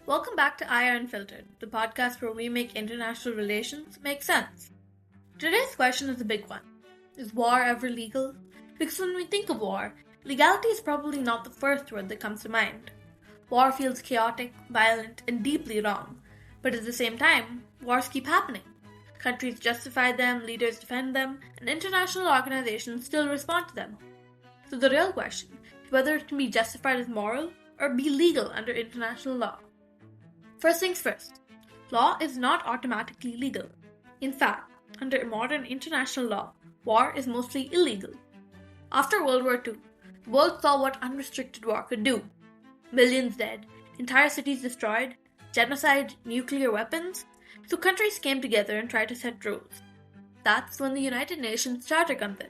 Welcome back to Unfiltered, the podcast where we make international relations make sense. Today's question is a big one. Is war ever legal? Because when we think of war, legality is probably not the first word that comes to mind. War feels chaotic, violent, and deeply wrong. But at the same time, wars keep happening. Countries justify them, leaders defend them, and international organizations still respond to them. So the real question is whether it can be justified as moral or be legal under international law. First things first, law is not automatically legal. In fact, under modern international law, war is mostly illegal. After World War II, the world saw what unrestricted war could do. Millions dead, entire cities destroyed, genocide, nuclear weapons, so countries came together and tried to set rules. That's when the United Nations Charter comes in.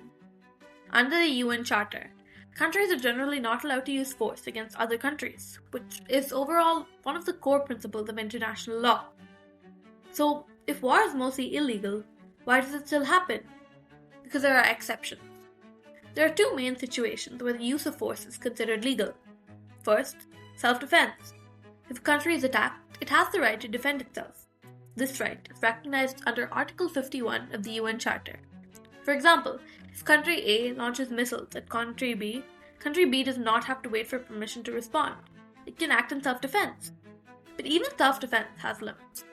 Under the UN Charter, countries are generally not allowed to use force against other countries, which is overall one of the core principles of international law. So, if war is mostly illegal, why does it still happen? Because there are exceptions. There are two main situations where the use of force is considered legal. First, self-defense. If a country is attacked, it has the right to defend itself. This right is recognized under Article 51 of the UN Charter. For example, if country A launches missiles at country B does not have to wait for permission to respond. It can act in self-defense. But even self-defense has limits.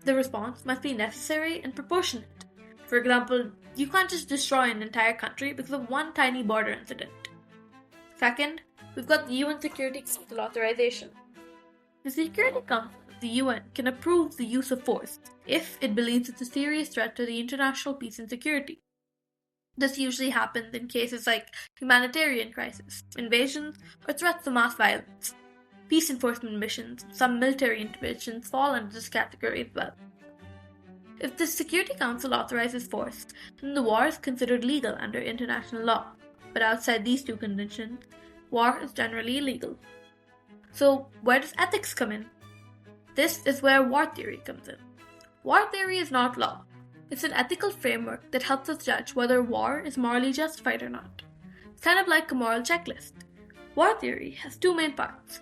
The response must be necessary and proportionate. For example, you can't just destroy an entire country because of one tiny border incident. Second, we've got the UN Security Council authorization. The Security Council of the UN can approve the use of force if it believes it's a serious threat to the international peace and security. This usually happens in cases like humanitarian crisis, invasions, or threats of mass violence. Peace enforcement missions and some military interventions fall under this category as well. If the Security Council authorizes force, then the war is considered legal under international law. But outside these two conditions, war is generally illegal. So, where does ethics come in? This is where war theory comes in. War theory is not law. It's an ethical framework that helps us judge whether war is morally justified or not. It's kind of like a moral checklist. War theory has two main parts: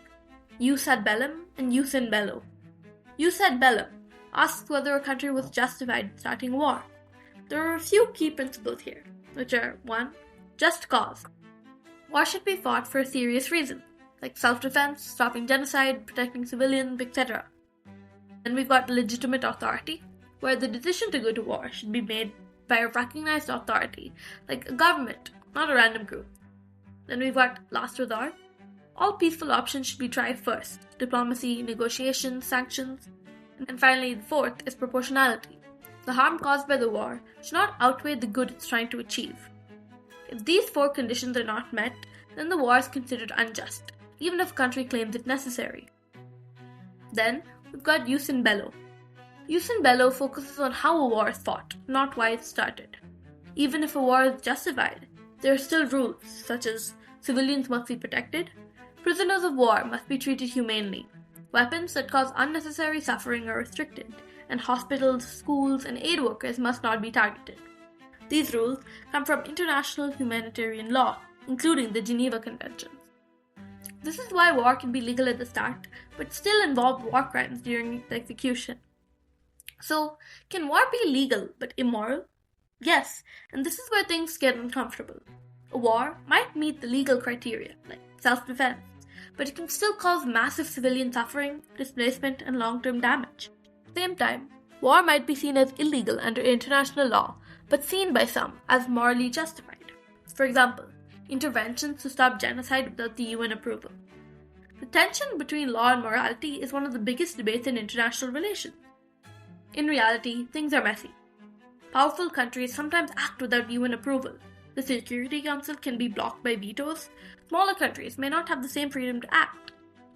jus ad bellum and jus in bello. Jus ad bellum asks whether a country was justified in starting a war. There are a few key principles here, which are 1. Just cause. War should be fought for a serious reason, like self-defense, stopping genocide, protecting civilians, etc. Then we've got legitimate authority, where the decision to go to war should be made by a recognized authority, like a government, not a random group. Then we've got last resort. All peaceful options should be tried first: diplomacy, negotiations, sanctions. And finally, the fourth is proportionality. The harm caused by the war should not outweigh the good it's trying to achieve. If these four conditions are not met, then the war is considered unjust, even if a country claims it necessary. Then, we've got jus in bello. Jus in bello focuses on how a war is fought, not why it started. Even if a war is justified, there are still rules, such as civilians must be protected, prisoners of war must be treated humanely, weapons that cause unnecessary suffering are restricted, and hospitals, schools, and aid workers must not be targeted. These rules come from international humanitarian law, including the Geneva Conventions. This is why war can be legal at the start, but still involve war crimes during its execution. So, can war be legal but immoral? Yes, and this is where things get uncomfortable. A war might meet the legal criteria, like self-defense, but it can still cause massive civilian suffering, displacement, and long-term damage. At the same time, war might be seen as illegal under international law, but seen by some as morally justified. For example, interventions to stop genocide without the UN approval. The tension between law and morality is one of the biggest debates in international relations. In reality, things are messy. Powerful countries sometimes act without UN approval. The Security Council can be blocked by vetoes. Smaller countries may not have the same freedom to act.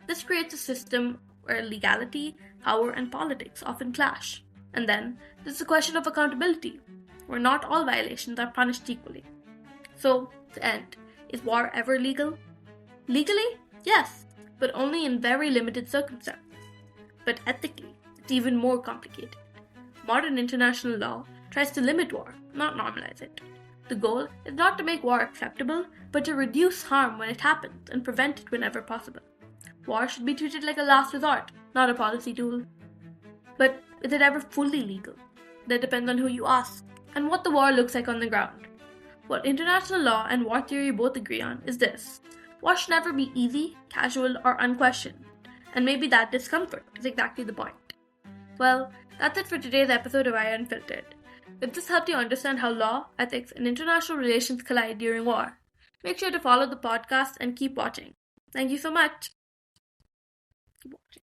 This creates a system where legality, power, and politics often clash. And then, there's the question of accountability, where not all violations are punished equally. So, to end, is war ever legal? Legally, yes, but only in very limited circumstances. But ethically, it's even more complicated. Modern international law tries to limit war, not normalize it. The goal is not to make war acceptable, but to reduce harm when it happens and prevent it whenever possible. War should be treated like a last resort, not a policy tool. But is it ever fully legal? That depends on who you ask and what the war looks like on the ground. What international law and war theory both agree on is this: war should never be easy, casual, or unquestioned. And maybe that discomfort is exactly the point. Well, that's it for today's episode of Unfiltered. If this helped you understand how law, ethics, and international relations collide during war, make sure to follow the podcast and keep watching. Thank you so much. Keep watching.